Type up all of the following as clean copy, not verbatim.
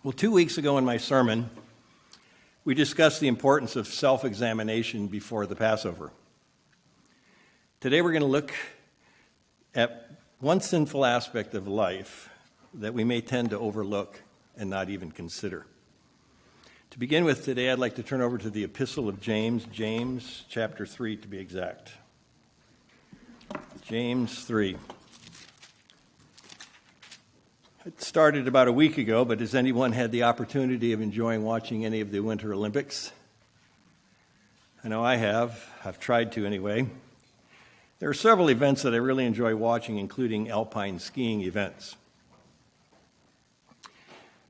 Well, 2 weeks ago in my sermon, we discussed the importance of self-examination before the Passover. Today we're going to look at one sinful aspect of life that we may tend to overlook and not even consider. To begin with today, I'd like to turn over to the Epistle of James, James chapter 3 to be exact. James 3. It started about a week ago, but has anyone had the opportunity of enjoying watching any of the Winter Olympics? I know I have. I've tried to anyway. There are several events that I really enjoy watching, including alpine skiing events.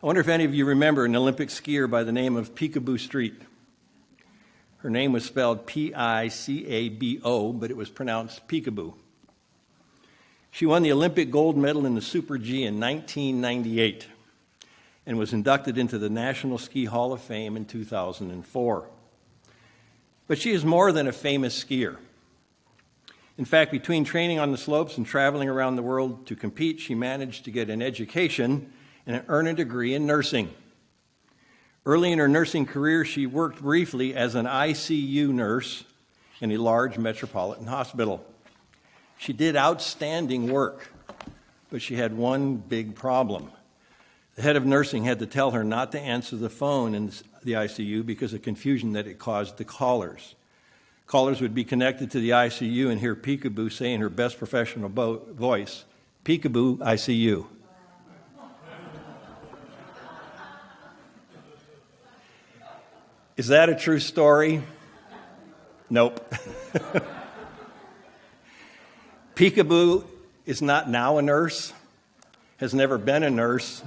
I wonder if any of you remember an Olympic skier by the name of Picabo Street. Her name was spelled P-I-C-A-B-O, but it was pronounced Peekaboo. She won the Olympic gold medal in the Super G in 1998 and was inducted into the National Ski Hall of Fame in 2004. But she is more than a famous skier. In fact, between training on the slopes and traveling around the world to compete, she managed to get an education and earn a degree in nursing. Early in her nursing career, she worked briefly as an ICU nurse in a large metropolitan hospital. She did outstanding work, but she had one big problem. The head of nursing had to tell her not to answer the phone in the ICU because of confusion that it caused the callers. Callers would be connected to the ICU and hear Peekaboo say in her best professional voice, "Peekaboo, ICU." Is that a true story? Nope. Peekaboo is not now a nurse, has never been a nurse,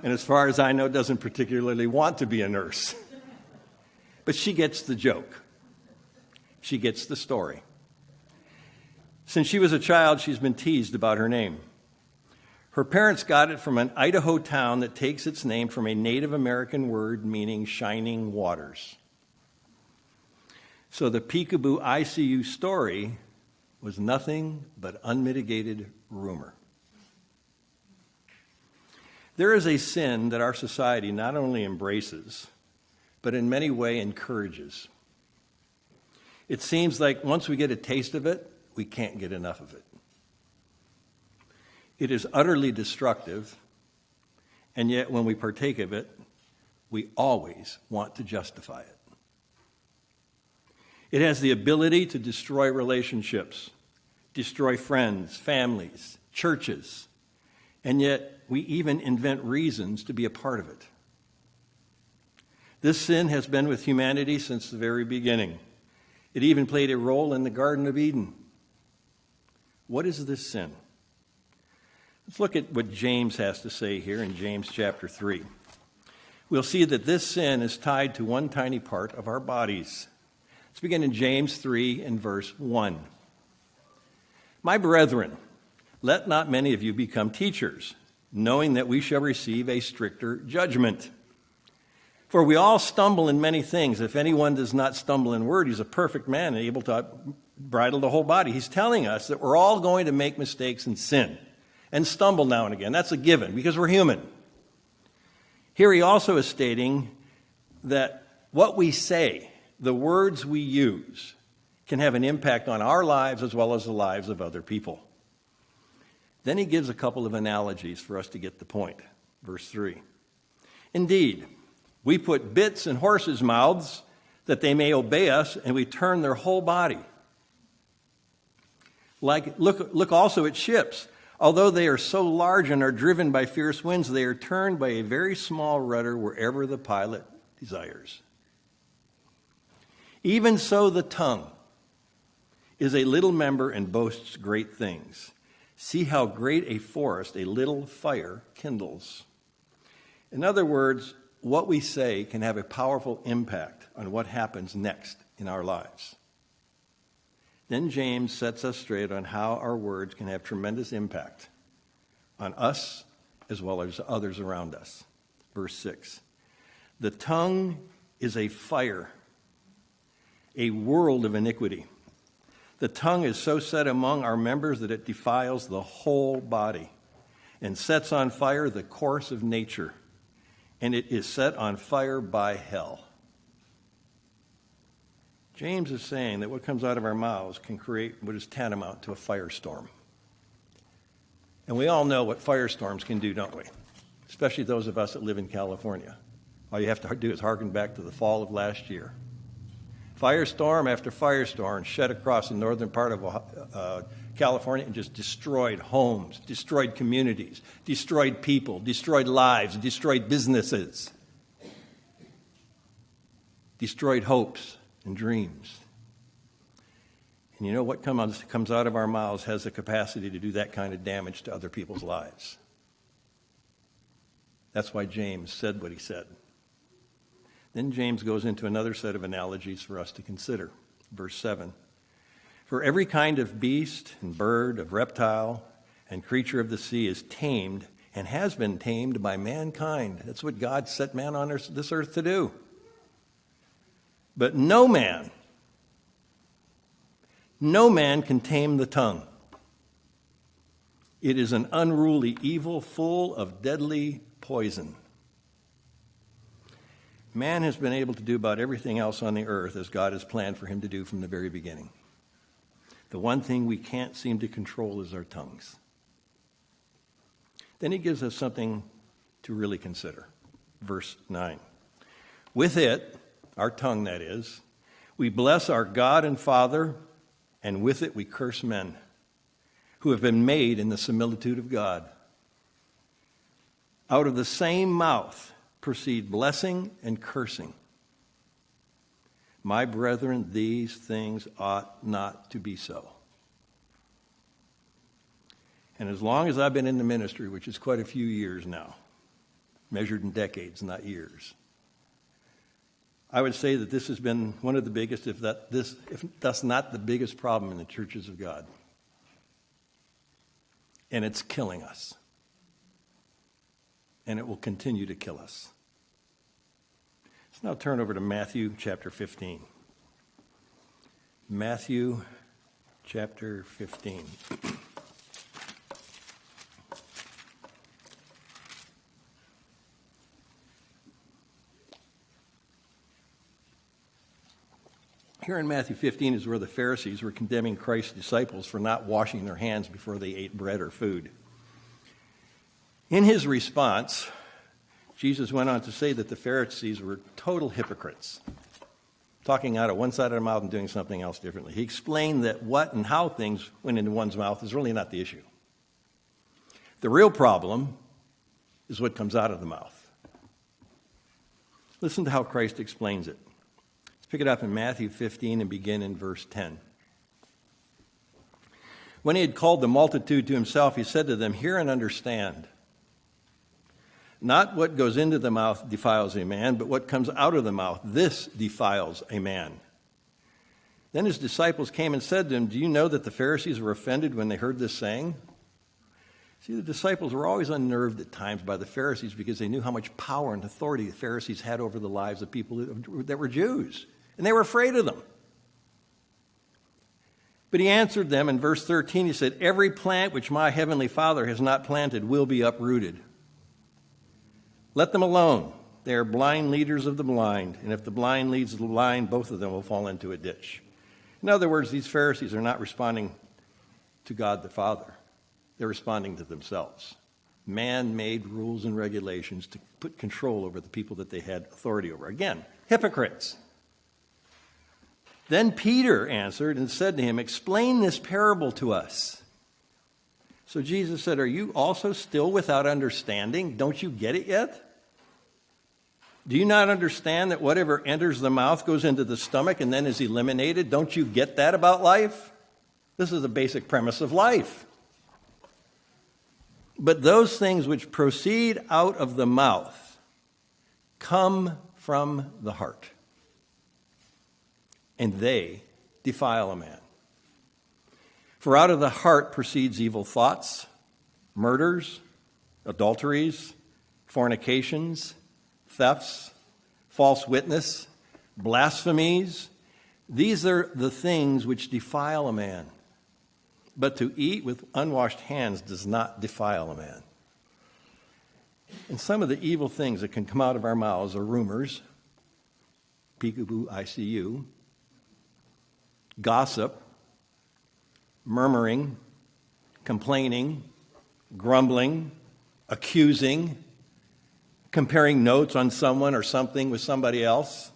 and as far as I know, doesn't particularly want to be a nurse. But she gets the joke. She gets the story. Since she was a child, she's been teased about her name. Her parents got it from an Idaho town that takes its name from a Native American word meaning shining waters. So the Peekaboo ICU story was nothing but unmitigated rumor. There is a sin that our society not only embraces, but in many ways encourages. It seems like once we get a taste of it, we can't get enough of it. It is utterly destructive, and yet when we partake of it, we always want to justify it. It has the ability to destroy relationships, destroy friends, families, churches, and yet we even invent reasons to be a part of it. This sin has been with humanity since the very beginning. It even played a role in the Garden of Eden. What is this sin? Let's look at what James has to say here in James chapter 3. We'll see that this sin is tied to one tiny part of our bodies. Let's begin in James 3 and verse 1. My brethren, let not many of you become teachers, knowing that we shall receive a stricter judgment. For we all stumble in many things. If anyone does not stumble in word, he's a perfect man and able to bridle the whole body. He's telling us that we're all going to make mistakes and sin and stumble now and again. That's a given because we're human. Here he also is stating that what we say, the words we use, can have an impact on our lives as well as the lives of other people. Then he gives a couple of analogies for us to get the point. Verse 3. Indeed, we put bits in horses' mouths that they may obey us, and we turn their whole body. Look also at ships. Although they are so large and are driven by fierce winds, they are turned by a very small rudder wherever the pilot desires. Even so, the tongue is a little member and boasts great things. See how great a forest a little fire kindles. In other words, what we say can have a powerful impact on what happens next in our lives. Then James sets us straight on how our words can have tremendous impact on us as well as others around us. Verse 6. The tongue is a fire, a world of iniquity. The tongue is so set among our members that it defiles the whole body and sets on fire the course of nature and it is set on fire by hell. James is saying that what comes out of our mouths can create what is tantamount to a firestorm. And we all know what firestorms can do, don't we? Especially those of us that live in California. All you have to do is hearken back to the fall of last year. Firestorm after firestorm shed across the northern part of California and just destroyed homes, destroyed communities, destroyed people, destroyed lives, destroyed businesses, destroyed hopes and dreams. And you know what comes out of our mouths has the capacity to do that kind of damage to other people's lives. That's why James said what he said. Then James goes into another set of analogies for us to consider. Verse 7. For every kind of beast and bird, of reptile and creature of the sea is tamed and has been tamed by mankind. That's what God set man on this earth to do. But no man can tame the tongue. It is an unruly evil full of deadly poison. Man has been able to do about everything else on the earth as God has planned for him to do from the very beginning. The one thing we can't seem to control is our tongues. Then he gives us something to really consider. Verse 9. With it, our tongue that is, we bless our God and Father, and with it we curse men who have been made in the similitude of God. Out of the same mouth proceed blessing and cursing. My brethren, these things ought not to be so. And as long as I've been in the ministry, which is quite a few years now, measured in decades, not years, I would say that this has been one of the biggest, if that's not the biggest problem in the churches of God. And it's killing us. And it will continue to kill us. Let's now turn over to Matthew chapter 15. Matthew chapter 15. Here in Matthew 15 is where the Pharisees were condemning Christ's disciples for not washing their hands before they ate bread or food. In his response, Jesus went on to say that the Pharisees were total hypocrites, talking out of one side of their mouth and doing something else differently. He explained that what and how things went into one's mouth is really not the issue. The real problem is what comes out of the mouth. Listen to how Christ explains it. Let's pick it up in Matthew 15 and begin in verse 10. When he had called the multitude to himself, he said to them, "Hear and understand. Not what goes into the mouth defiles a man, but what comes out of the mouth, this defiles a man." Then his disciples came and said to him, "Do you know that the Pharisees were offended when they heard this saying?" See, the disciples were always unnerved at times by the Pharisees because they knew how much power and authority the Pharisees had over the lives of people that were Jews. And they were afraid of them. But he answered them in verse 13, he said, "Every plant which my heavenly Father has not planted will be uprooted. Let them alone. They are blind leaders of the blind. And if the blind leads the blind, both of them will fall into a ditch." In other words, these Pharisees are not responding to God the Father. They're responding to themselves. Man-made rules and regulations to put control over the people that they had authority over. Again, hypocrites. Then Peter answered and said to him, "Explain this parable to us." So Jesus said, "Are you also still without understanding? Don't you get it yet? Do you not understand that whatever enters the mouth goes into the stomach and then is eliminated? Don't you get that about life? This is the basic premise of life. But those things which proceed out of the mouth come from the heart, and they defile a man. For out of the heart proceeds evil thoughts, murders, adulteries, fornications, thefts, false witness, blasphemies. These are the things which defile a man. But to eat with unwashed hands does not defile a man. And some of the evil things that can come out of our mouths are rumors, peekaboo, ICU, gossip, murmuring, complaining, grumbling, accusing, comparing notes on someone or something with somebody else.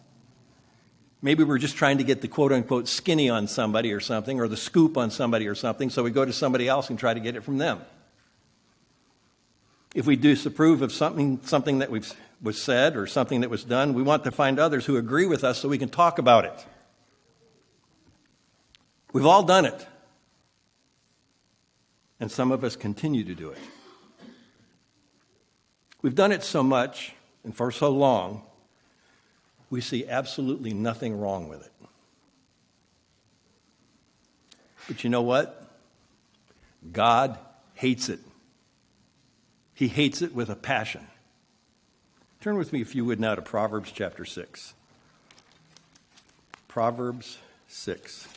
Maybe we're just trying to get the quote-unquote skinny on somebody or something, or the scoop on somebody or something, so we go to somebody else and try to get it from them. If we disapprove of something that was said or something that was done, we want to find others who agree with us so we can talk about it. We've all done it. And some of us continue to do it. We've done it so much and for so long, we see absolutely nothing wrong with it. But you know what? God hates it. He hates it with a passion. Turn with me, if you would, now to Proverbs chapter 6. Proverbs 6.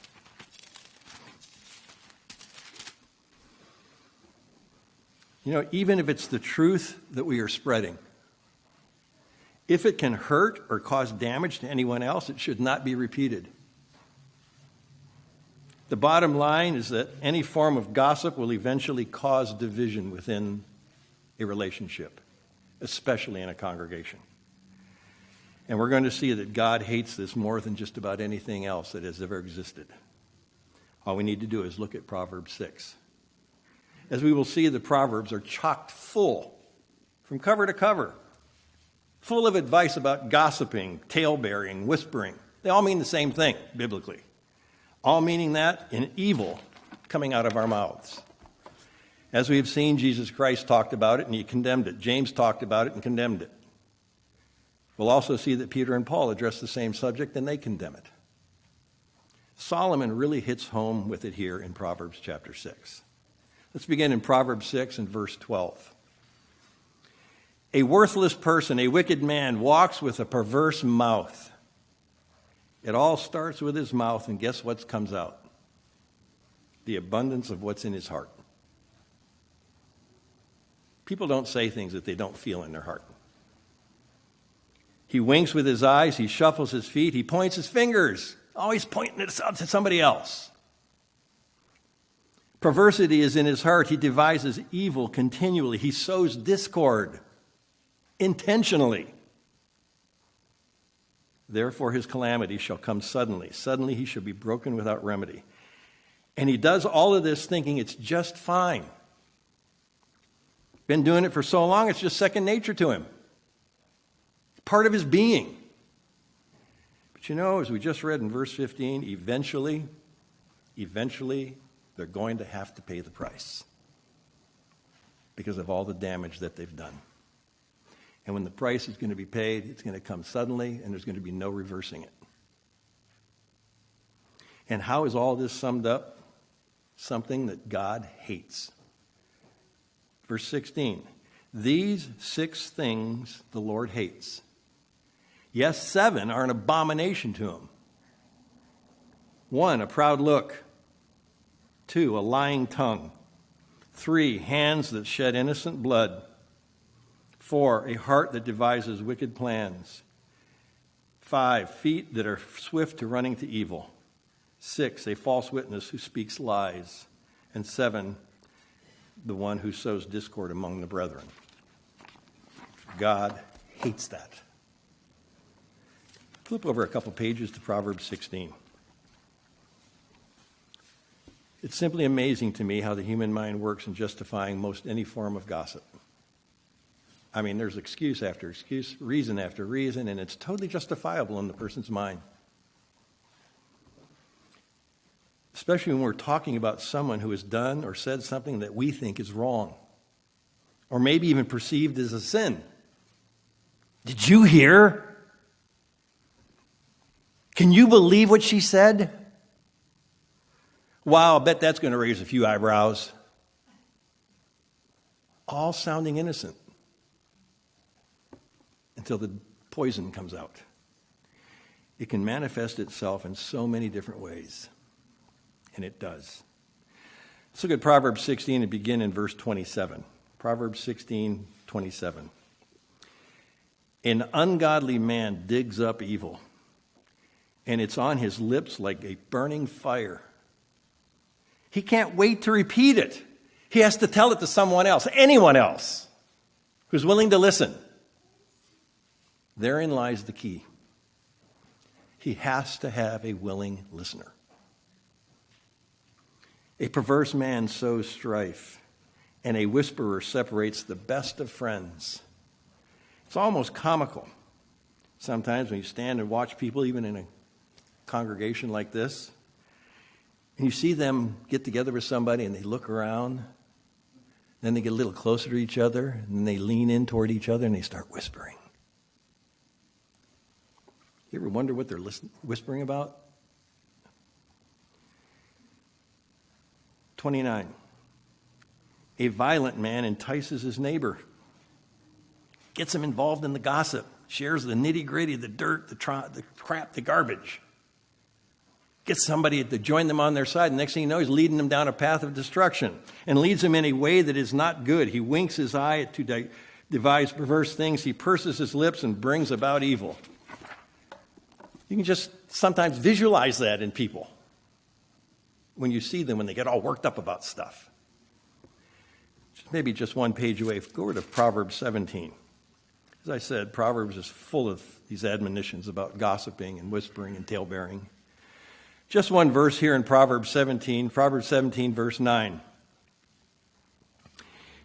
You know, even if it's the truth that we are spreading, if it can hurt or cause damage to anyone else, it should not be repeated. The bottom line is that any form of gossip will eventually cause division within a relationship, especially in a congregation. And we're going to see that God hates this more than just about anything else that has ever existed. All we need to do is look at Proverbs 6. As we will see, the Proverbs are chock full, from cover to cover, full of advice about gossiping, tale-bearing, whispering. They all mean the same thing, biblically. All meaning that in evil coming out of our mouths. As we have seen, Jesus Christ talked about it and he condemned it. James talked about it and condemned it. We'll also see that Peter and Paul address the same subject and they condemn it. Solomon really hits home with it here in Proverbs chapter 6. Let's begin in Proverbs 6 and verse 12. A worthless person, a wicked man, walks with a perverse mouth. It all starts with his mouth, and guess what comes out? The abundance of what's in his heart. People don't say things that they don't feel in their heart. He winks with his eyes, he shuffles his feet, he points his fingers, always pointing it out to somebody else. Perversity is in his heart. He devises evil continually. He sows discord intentionally. Therefore his calamity shall come suddenly. Suddenly he shall be broken without remedy. And he does all of this thinking it's just fine. Been doing it for so long, it's just second nature to him. Part of his being. But you know, as we just read in verse 15, eventually, they're going to have to pay the price because of all the damage that they've done. And when the price is going to be paid, it's going to come suddenly, and there's going to be no reversing it. And how is all this summed up? Something that God hates. Verse 16, these 6 things the Lord hates. Yes, 7 are an abomination to him. 1, a proud look. 2, a lying tongue. 3, hands that shed innocent blood. 4, a heart that devises wicked plans. 5, feet that are swift to running to evil. 6, a false witness who speaks lies. And 7, the one who sows discord among the brethren. God hates that. Flip over a couple pages to Proverbs 16. It's simply amazing to me how the human mind works in justifying most any form of gossip. I mean, there's excuse after excuse, reason after reason, and it's totally justifiable in the person's mind. Especially when we're talking about someone who has done or said something that we think is wrong, or maybe even perceived as a sin. Did you hear? Can you believe what she said? Wow, I bet that's going to raise a few eyebrows. All sounding innocent until the poison comes out. It can manifest itself in so many different ways, and it does. Let's look at Proverbs 16 and begin in verse 27. Proverbs 16:27. An ungodly man digs up evil, and it's on his lips like a burning fire. He can't wait to repeat it. He has to tell it to someone else, anyone else, who's willing to listen. Therein lies the key. He has to have a willing listener. A perverse man sows strife, and a whisperer separates the best of friends. It's almost comical sometimes when you stand and watch people, even in a congregation like this, and you see them get together with somebody and they look around, then they get a little closer to each other, and then they lean in toward each other and they start whispering. You ever wonder what they're whispering about? 29. A violent man entices his neighbor, gets him involved in the gossip, shares the nitty-gritty, the dirt, the crap, the garbage. Gets somebody to join them on their side. The next thing you know, he's leading them down a path of destruction and leads them in a way that is not good. He winks his eye to devise perverse things. He purses his lips and brings about evil. You can just sometimes visualize that in people when you see them, when they get all worked up about stuff. Maybe just one page away. Go over to Proverbs 17. As I said, Proverbs is full of these admonitions about gossiping and whispering and talebearing. Just one verse here in Proverbs 17, verse 9.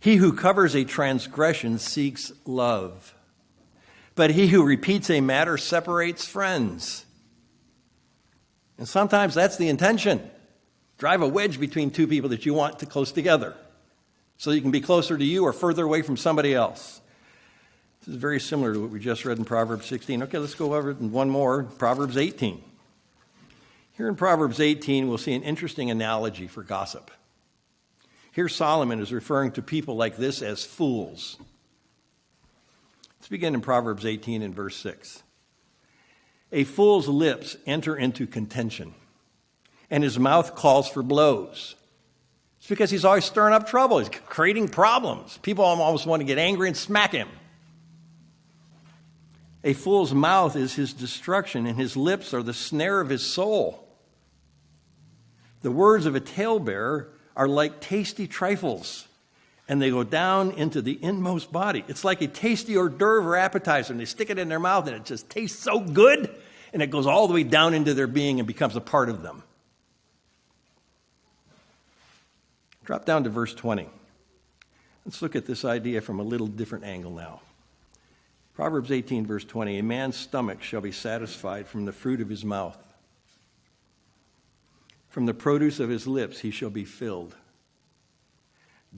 He who covers a transgression seeks love, but he who repeats a matter separates friends. And sometimes that's the intention. Drive a wedge between two people that you want to close together so you can be closer to you or further away from somebody else. This is very similar to what we just read in Proverbs 16. Okay, let's go over it in one more, Proverbs 18. Here in Proverbs 18, we'll see an interesting analogy for gossip. Here Solomon is referring to people like this as fools. Let's begin in Proverbs 18 and verse 6. A fool's lips enter into contention, and his mouth calls for blows. It's because he's always stirring up trouble. He's creating problems. People almost want to get angry and smack him. A fool's mouth is his destruction, and his lips are the snare of his soul. The words of a talebearer are like tasty trifles, and they go down into the inmost body. It's like a tasty hors d'oeuvre or appetizer, and they stick it in their mouth, and it just tastes so good, and it goes all the way down into their being and becomes a part of them. Drop down to verse 20. Let's look at this idea from a little different angle now. Proverbs 18, verse 20, a man's stomach shall be satisfied from the fruit of his mouth. From the produce of his lips he shall be filled.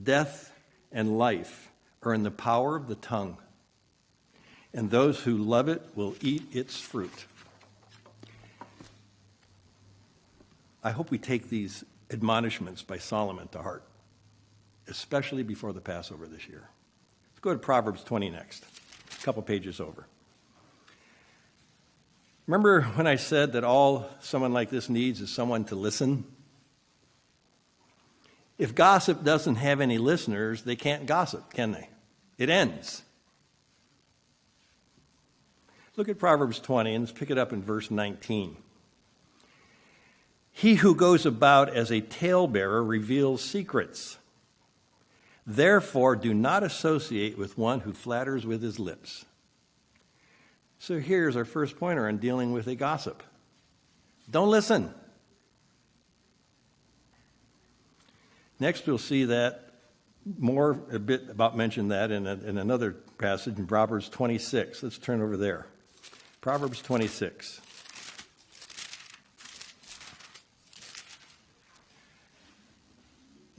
Death and life are in the power of the tongue, and those who love it will eat its fruit. I hope we take these admonishments by Solomon to heart, especially before the Passover this year. Let's go to Proverbs 20 next, a couple pages over. Remember when I said that all someone like this needs is someone to listen? If gossip doesn't have any listeners, they can't gossip, can they? It ends. Look at Proverbs 20, and let's pick it up in verse 19. He who goes about as a talebearer reveals secrets. Therefore, do not associate with one who flatters with his lips. So here's our first pointer on dealing with a gossip. Don't listen. Next, we'll see that a bit about mention that in another passage in Proverbs 26. Let's turn over there. Proverbs 26.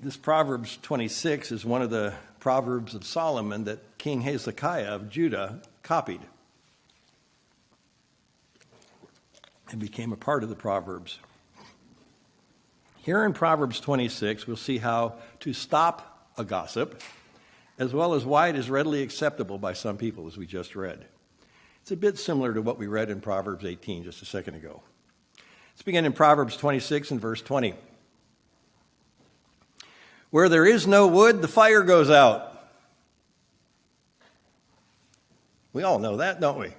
This Proverbs 26 is one of the Proverbs of Solomon that King Hezekiah of Judah copied. It became a part of the Proverbs. Here in Proverbs 26, we'll see how to stop a gossip, as well as why it is readily acceptable by some people, as we just read. It's a bit similar to what we read in Proverbs 18 just a second ago. Let's begin in Proverbs 26 and verse 20. Where there is no wood, the fire goes out. We all know that, don't we?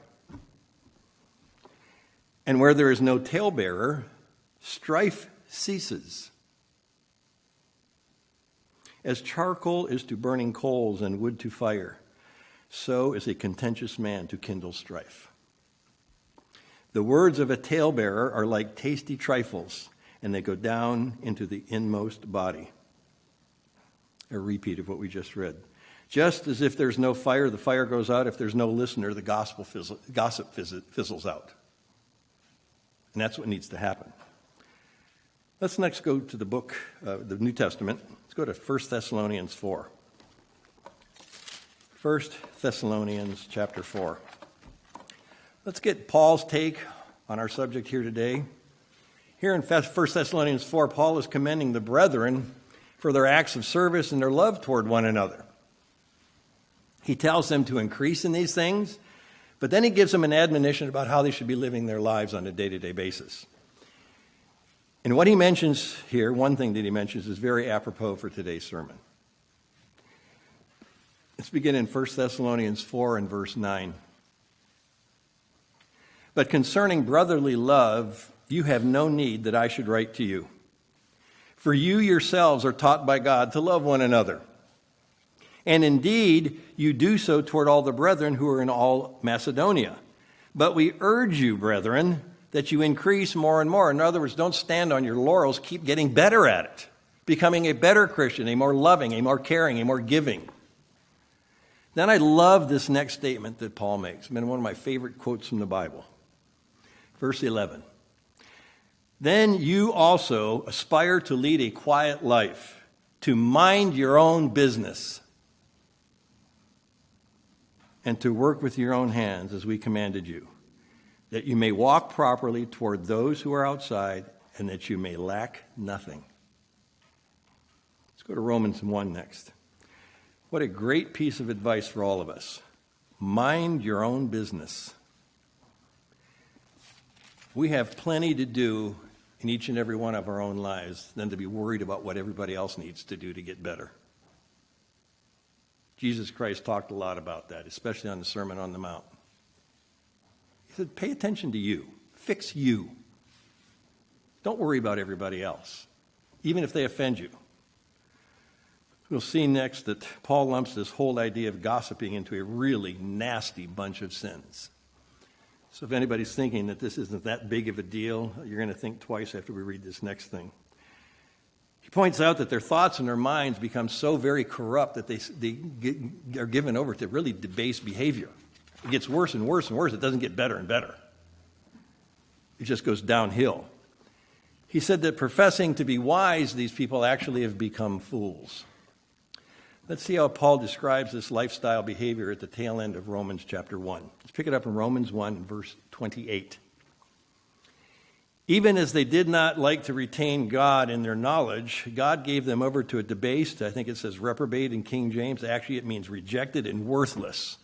And where there is no talebearer, strife ceases. As charcoal is to burning coals and wood to fire, so is a contentious man to kindle strife. The words of a talebearer are like tasty trifles, and they go down into the inmost body. A repeat of what we just read. Just as if there's no fire, the fire goes out. If there's no listener, the gossip fizzles out. And that's what needs to happen. Let's next go to the book, the New Testament. Let's go to 1 Thessalonians 4. 1 Thessalonians chapter 4. Let's get Paul's take on our subject here today. Here in 1 Thessalonians 4, Paul is commending the brethren for their acts of service and their love toward one another. He tells them to increase in these things, but then he gives them an admonition about how they should be living their lives on a day-to-day basis. And what he mentions here, one thing that he mentions, is very apropos for today's sermon. Let's begin in 1 Thessalonians 4 and verse 9. But concerning brotherly love, you have no need that I should write to you. For you yourselves are taught by God to love one another. And indeed, you do so toward all the brethren who are in all Macedonia. But we urge you, brethren, that you increase more and more. In other words, don't stand on your laurels. Keep getting better at it. Becoming a better Christian, a more loving, a more caring, a more giving. Then I love this next statement that Paul makes. It's been one of my favorite quotes from the Bible. Verse 11. Then you also aspire to lead a quiet life, to mind your own business, and to work with your own hands as we commanded you, that you may walk properly toward those who are outside, and that you may lack nothing. Let's go to Romans 1 next. What a great piece of advice for all of us. Mind your own business. We have plenty to do in each and every one of our own lives than to be worried about what everybody else needs to do to get better. Jesus Christ talked a lot about that, especially on the Sermon on the Mount. He said, pay attention to you. Fix you. Don't worry about everybody else, even if they offend you. We'll see next that Paul lumps this whole idea of gossiping into a really nasty bunch of sins. So if anybody's thinking that this isn't that big of a deal, you're going to think twice after we read this next thing. He points out that their thoughts and their minds become so very corrupt that they are given over to really debased behavior. It gets worse and worse and worse. It doesn't get better and better. It just goes downhill. He said that professing to be wise, these people actually have become fools. Let's see how Paul describes this lifestyle behavior at the tail end of Romans chapter 1. Let's pick it up in Romans 1, verse 28. Even as they did not like to retain God in their knowledge, God gave them over to a debased, I think it says reprobate in King James. Actually, it means rejected and worthless.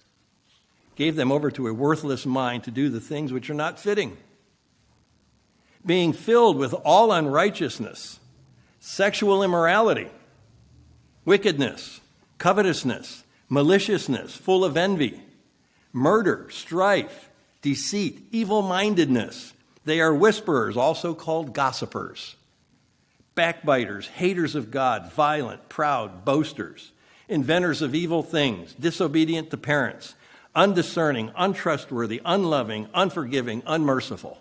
Gave them over to a worthless mind to do the things which are not fitting. Being filled with all unrighteousness, sexual immorality, wickedness, covetousness, maliciousness, full of envy, murder, strife, deceit, evil-mindedness. They are whisperers, also called gossipers, backbiters, haters of God, violent, proud, boasters, inventors of evil things, disobedient to parents, undiscerning, untrustworthy, unloving, unforgiving, unmerciful.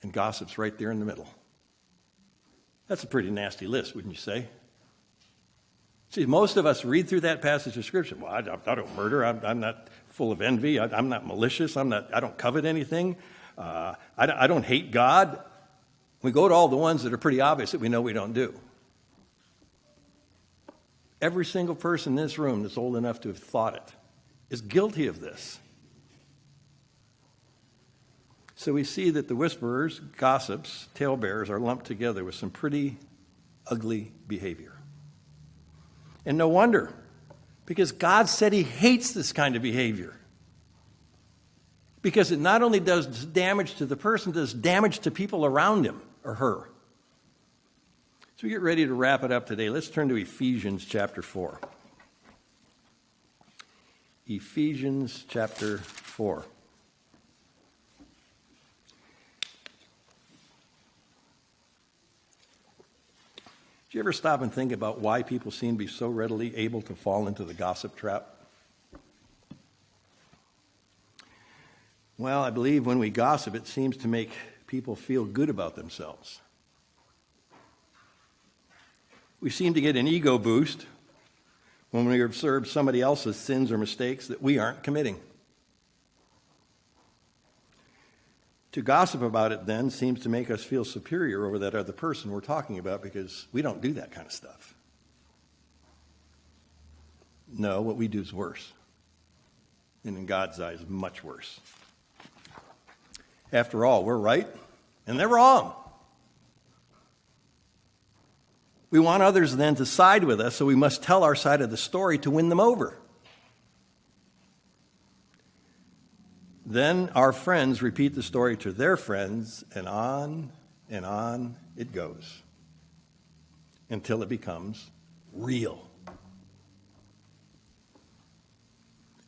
And gossip's right there in the middle. That's a pretty nasty list, wouldn't you say? See, most of us read through that passage of Scripture. Well, I don't murder. I'm not full of envy. I'm not malicious. I don't covet anything. I don't hate God. We go to all the ones that are pretty obvious that we know we don't do. Every single person in this room that's old enough to have thought it is guilty of this. So we see that the whisperers, gossips, talebearers are lumped together with some pretty ugly behavior. And no wonder, because God said he hates this kind of behavior. Because it not only does damage to the person, it does damage to people around him or her. So we get ready to wrap it up today. Let's turn to Ephesians chapter 4. Ephesians chapter 4. Do you ever stop and think about why people seem to be so readily able to fall into the gossip trap? Well, I believe when we gossip, it seems to make people feel good about themselves. We seem to get an ego boost when we observe somebody else's sins or mistakes that we aren't committing. To gossip about it then seems to make us feel superior over that other person we're talking about because we don't do that kind of stuff. No, what we do is worse. And in God's eyes, much worse. After all, we're right and they're wrong. We want others then to side with us, so we must tell our side of the story to win them over. Then our friends repeat the story to their friends, and on it goes until it becomes real.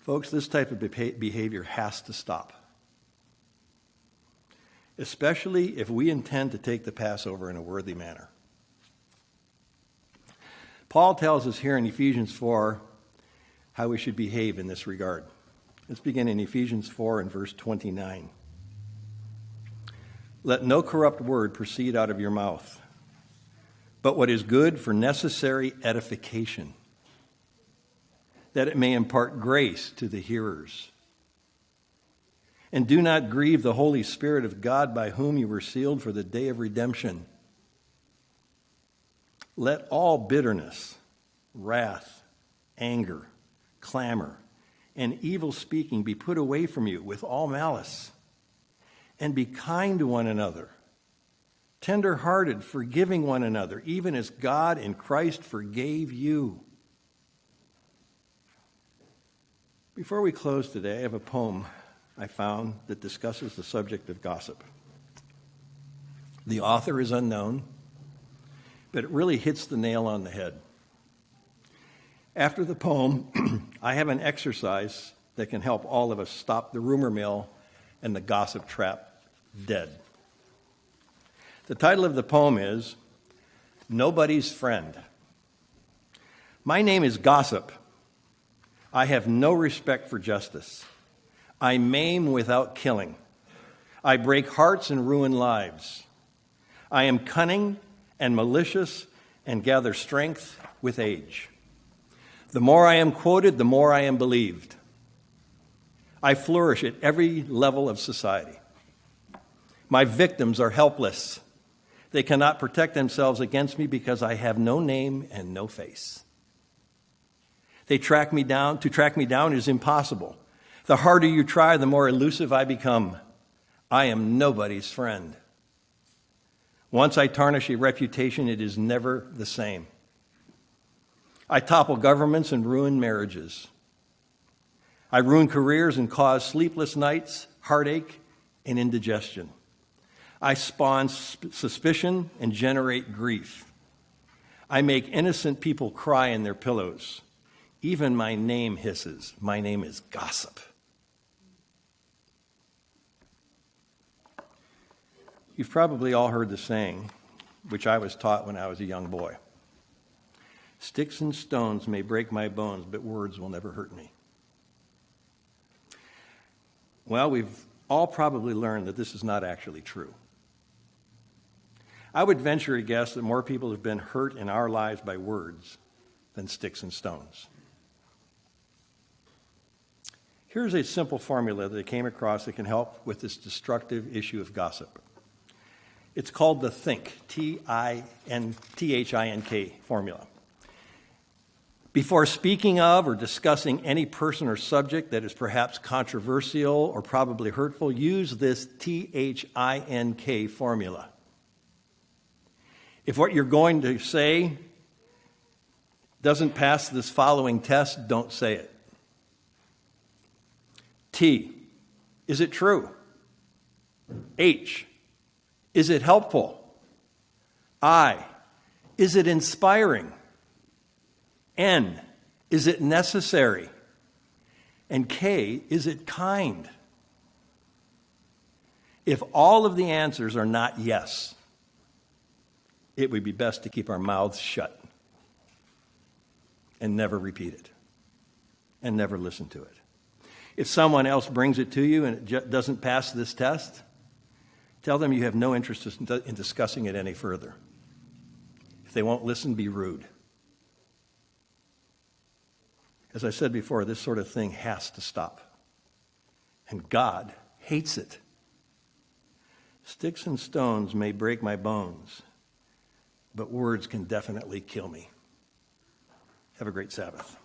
Folks, this type of behavior has to stop, especially if we intend to take the Passover in a worthy manner. Paul tells us here in Ephesians 4 how we should behave in this regard. Let's begin in Ephesians 4 and verse 29. Let no corrupt word proceed out of your mouth, but what is good for necessary edification, that it may impart grace to the hearers. And do not grieve the Holy Spirit of God, by whom you were sealed for the day of redemption. Let all bitterness, wrath, anger, clamor, and evil speaking be put away from you with all malice. And be kind to one another, tender-hearted, forgiving one another, even as God in Christ forgave you. Before we close today, I have a poem I found that discusses the subject of gossip. The author is unknown, but it really hits the nail on the head. After the poem, I have an exercise that can help all of us stop the rumor mill and the gossip trap dead. The title of the poem is Nobody's Friend. My name is Gossip. I have no respect for justice. I maim without killing. I break hearts and ruin lives. I am cunning and malicious and gather strength with age. The more I am quoted, the more I am believed. I flourish at every level of society. My victims are helpless. They cannot protect themselves against me because I have no name and no face. They track me down. To track me down is impossible. The harder you try, the more elusive I become. I am nobody's friend. Once I tarnish a reputation, it is never the same. I topple governments and ruin marriages. I ruin careers and cause sleepless nights, heartache, and indigestion. I spawn suspicion and generate grief. I make innocent people cry in their pillows. Even my name hisses. My name is Gossip. You've probably all heard the saying, which I was taught when I was a young boy. Sticks and stones may break my bones, but words will never hurt me. Well, we've all probably learned that this is not actually true. I would venture a guess that more people have been hurt in our lives by words than sticks and stones. Here's a simple formula that I came across that can help with this destructive issue of gossip. It's called the THINK, T-H-I-N-K formula. Before speaking of or discussing any person or subject that is perhaps controversial or probably hurtful, use this THINK formula. If what you're going to say doesn't pass this following test, don't say it. T, is it true? H, is it helpful? I, is it inspiring? N, is it necessary? And K, is it kind? If all of the answers are not yes, it would be best to keep our mouths shut and never repeat it and never listen to it. If someone else brings it to you and it doesn't pass this test, tell them you have no interest in discussing it any further. If they won't listen, be rude. As I said before, this sort of thing has to stop. And God hates it. Sticks and stones may break my bones, but words can definitely kill me. Have a great Sabbath.